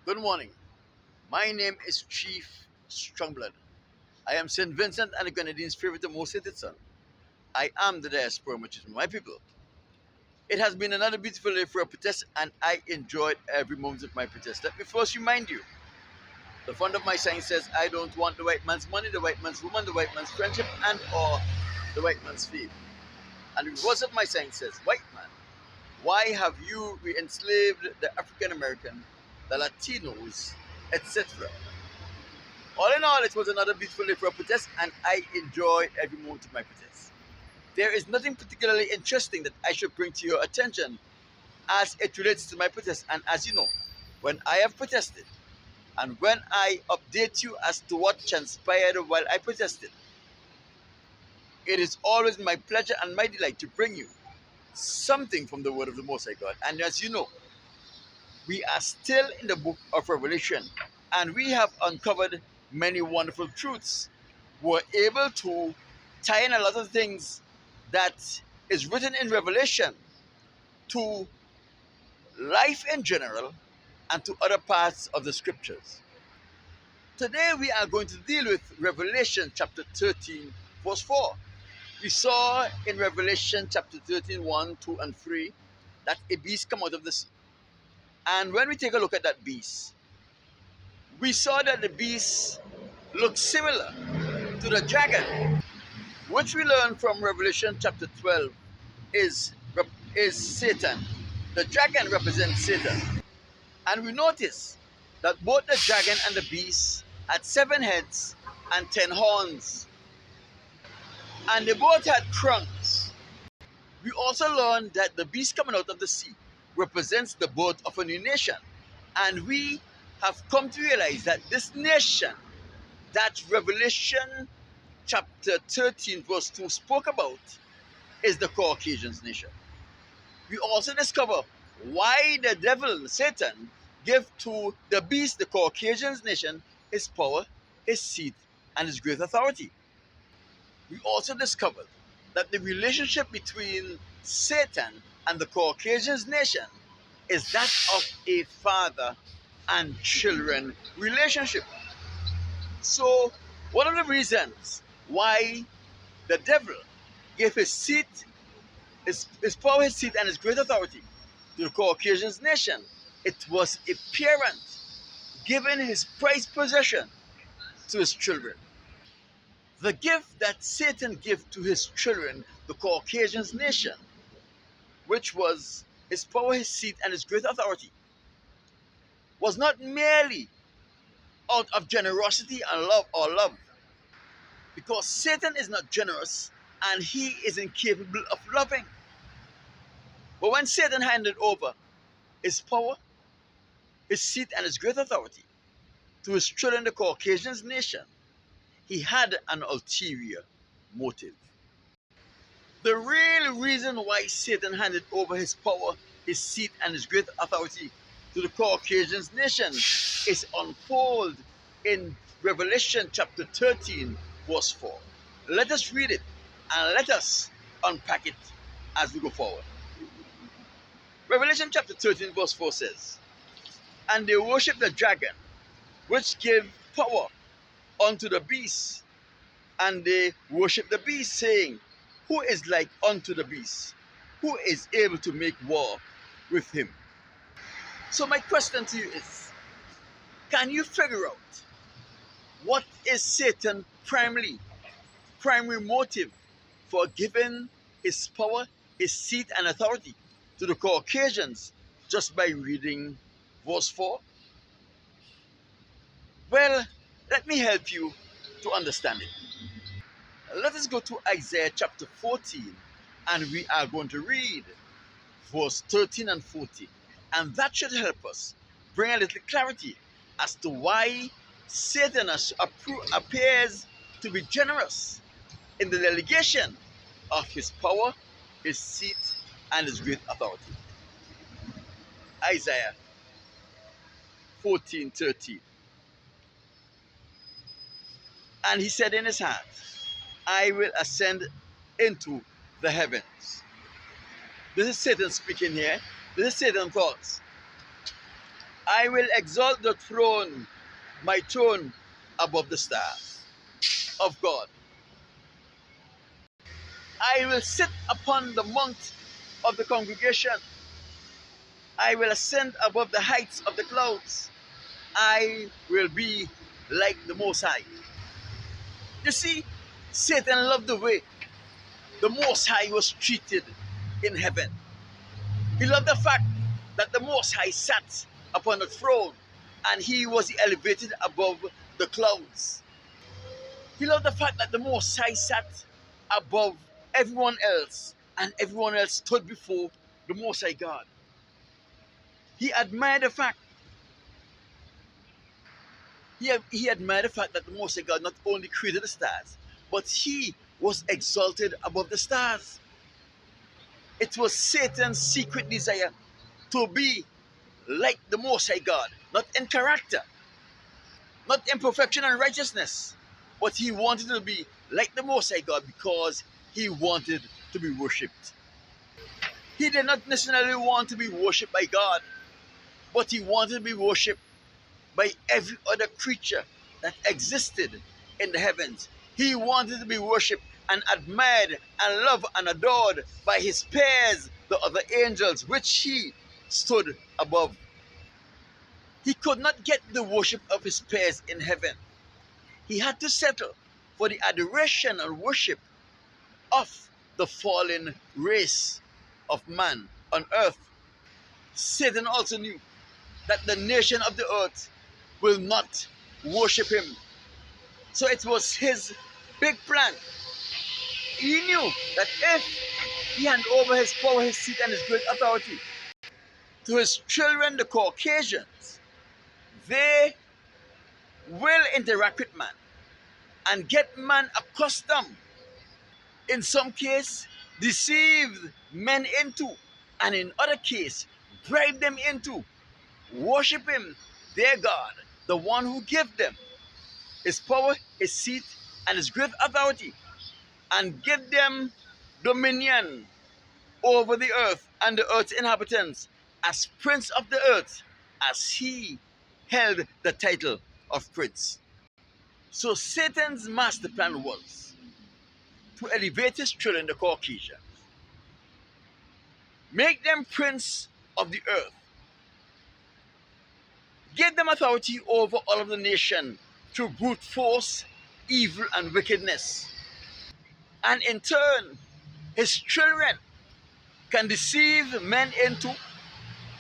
Good morning. My name is Chief Strongblood. I am St. Vincent and the Grenadines' favorite and most hated son. I am the diaspora, which is my people. It has been another beautiful day for a protest, and I enjoyed every moment of my protest. Let me first remind you the front of my sign says, I don't want the white man's money, the white man's woman, the white man's friendship, and or the white man's faith. And the reverse of my sign says, white man, why have you re enslaved the African American, the Latinos, etc.? All in all, it was another beautiful day for a protest, and I enjoy every moment of my protest. There is nothing particularly interesting that I should bring to your attention as it relates to my protest. And as you know, when I have protested and when I update you as to what transpired while I protested, it is always my pleasure and my delight to bring you something from the word of the Most High God. And as you know, we are still in the book of Revelation, and we have uncovered many wonderful truths. We're able to tie in a lot of things that is written in Revelation to life in general and to other parts of the scriptures. Today we are going to deal with Revelation chapter 13, verse 4. We saw in Revelation chapter 13, 1, 2, and 3 that a beast come out of the sea. And when we take a look at that beast, we saw that the beast looked similar to the dragon, which we learn from Revelation chapter 12 is, is Satan. The dragon represents Satan. And we notice that both the dragon and the beast had 7 heads and 10 horns. And they both had crowns. We also learned that the beast coming out of the sea represents the birth of a new nation. And we have come to realize that this nation that Revelation chapter 13 verse 2 spoke about is the Caucasians nation. We also discover why the devil, Satan, gave to the beast, the Caucasians nation, his power, his seat, and his great authority. We also discovered that the relationship between Satan and the Caucasians nation is that of a father and children relationship. So, one of the reasons why the devil gave his seat, his power, his seat, and his great authority to the Caucasians nation, it was a parent giving his prized possession to his children. The gift that Satan gave to his children, the Caucasians nation, which was his power, his seat, and his great authority, was not merely out of generosity and love, because Satan is not generous and he is incapable of loving. But when Satan handed over his power, his seat, and his great authority to his children, the Caucasians nation, he had an ulterior motive. The real reason why Satan handed over his power, his seat, and his great authority to the Caucasians nation is unfolded in Revelation chapter 13, verse 4. Let us read it and let us unpack it as we go forward. Revelation chapter 13, verse 4 says, And they worship the dragon, which gave power unto the beast. And they worship the beast, saying, Who is like unto the beast? Who is able to make war with him? So my question to you is, can you figure out what is Satan's primary motive for giving his power, his seat, and authority to the Caucasians just by reading verse 4? Well, let me help you to understand it. Let us go to Isaiah chapter 14, and we are going to read verse 13 and 14. And that should help us bring a little clarity as to why Satan appears to be generous in the delegation of his power, his seat, and his great authority. Isaiah 14:13. And he said in his heart, I will ascend into the heavens. This is Satan speaking here. This is Satan's thoughts. I will exalt the throne, my throne above the stars of God. I will sit upon the mount of the congregation. I will ascend above the heights of the clouds. I will be like the Most High. You see, Satan loved the way the Most High was treated in heaven. He loved the fact that the Most High sat upon the throne and he was elevated above the clouds. He loved the fact that the Most High sat above everyone else and everyone else stood before the Most High God. He admired the fact he admired the fact that the Most High God not only created the stars, but he was exalted above the stars. It was Satan's secret desire to be like the Most High God, not in character, not in perfection and righteousness, but he wanted to be like the Most High God because he wanted to be worshipped. He did not necessarily want to be worshipped by God, but he wanted to be worshipped by every other creature that existed in the heavens. He wanted to be worshipped and admired and loved and adored by his peers, the other angels, which he stood above. He could not get the worship of his peers in heaven. He had to settle for the adoration and worship of the fallen race of man on earth. Satan also knew that the nation of the earth will not worship him. So it was his big plan. He knew that if he handed over his power, his seat, and his great authority to his children, the Caucasians, they will interact with man and get man accustomed, in some case, deceive men into, and in other case, bribe them into worship him, their God, the one who gave them his power, his seat, and his great authority, and give them dominion over the earth and the earth's inhabitants as prince of the earth, as he held the title of prince. So Satan's master plan was to elevate his children, the Caucasians, make them prince of the earth, give them authority over all of the nation through brute force, evil, and wickedness. And in turn, his children can deceive men into,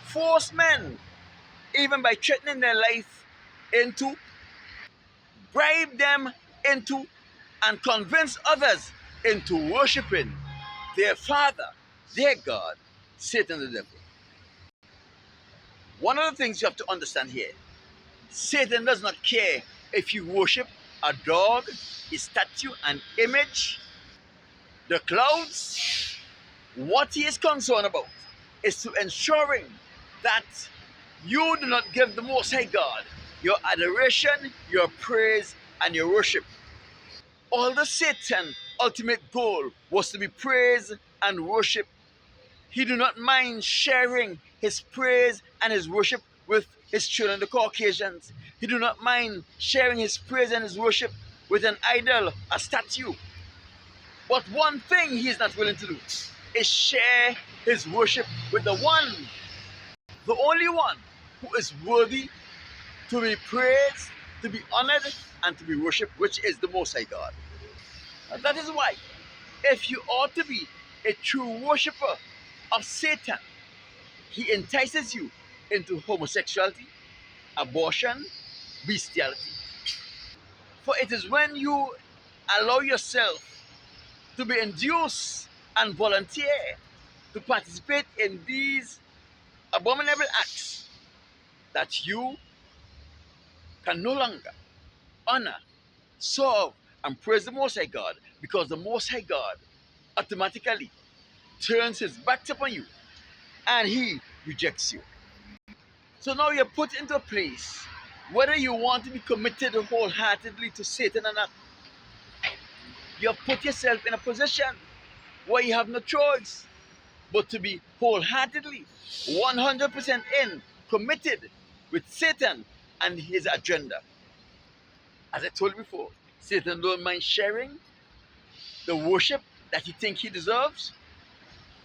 force men, even by threatening their life, into, bribe them into, and convince others into worshiping their father, their God, Satan the devil. One of the things you have to understand here, Satan does not care if you worship a dog, a statue, an image, the clouds. What he is concerned about is to ensuring that you do not give the Most High God your adoration, your praise, and your worship. Although Satan's ultimate goal was to be praised and worshiped, he do not mind sharing his praise and his worship with his children, the Caucasians. He do not mind sharing his praise and his worship with an idol, a statue. But one thing he is not willing to do is share his worship with the one, the only one who is worthy to be praised, to be honored, and to be worshipped, which is the Most High God. And that is why, if you ought to be a true worshipper of Satan, he entices you into homosexuality, abortion, bestiality. For it is when you allow yourself to be induced and volunteer to participate in these abominable acts that you can no longer honor, serve, and praise the Most High God, because the Most High God automatically turns his back upon you and he rejects you. So now you're put into a place whether you want to be committed wholeheartedly to Satan or not. You have put yourself in a position where you have no choice but to be wholeheartedly 100% in, committed with Satan and his agenda. As I told you before, Satan don't mind sharing the worship that he thinks he deserves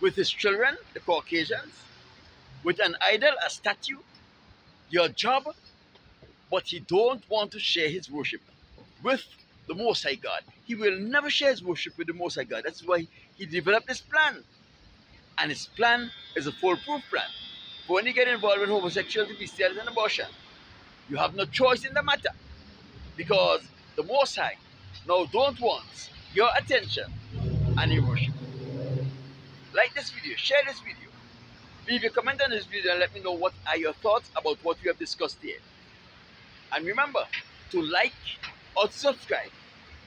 with his children, the Caucasians, with an idol, a statue, your job, but he don't want to share his worship with the Most High God. He will never share his worship with the Most High God. That's why he developed this plan. And his plan is a foolproof plan. But when you get involved with homosexuality, bestiality, and abortion, you have no choice in the matter because the Most High now don't want your attention and your worship. Like this video, share this video, leave a comment on this video and let me know what are your thoughts about what we have discussed here. And remember to like or to subscribe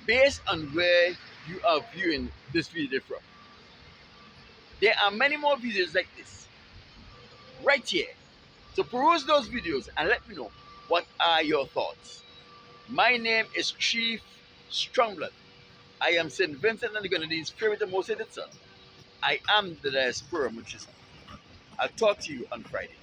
based on where you are viewing this video from. There are many more videos like this right here. So peruse those videos and let me know what are your thoughts. My name is Chief Strongblood. I am St. Vincent and the Grenadines' favorite and most hated son. I am the diaspora magician. I'll talk to you on Friday.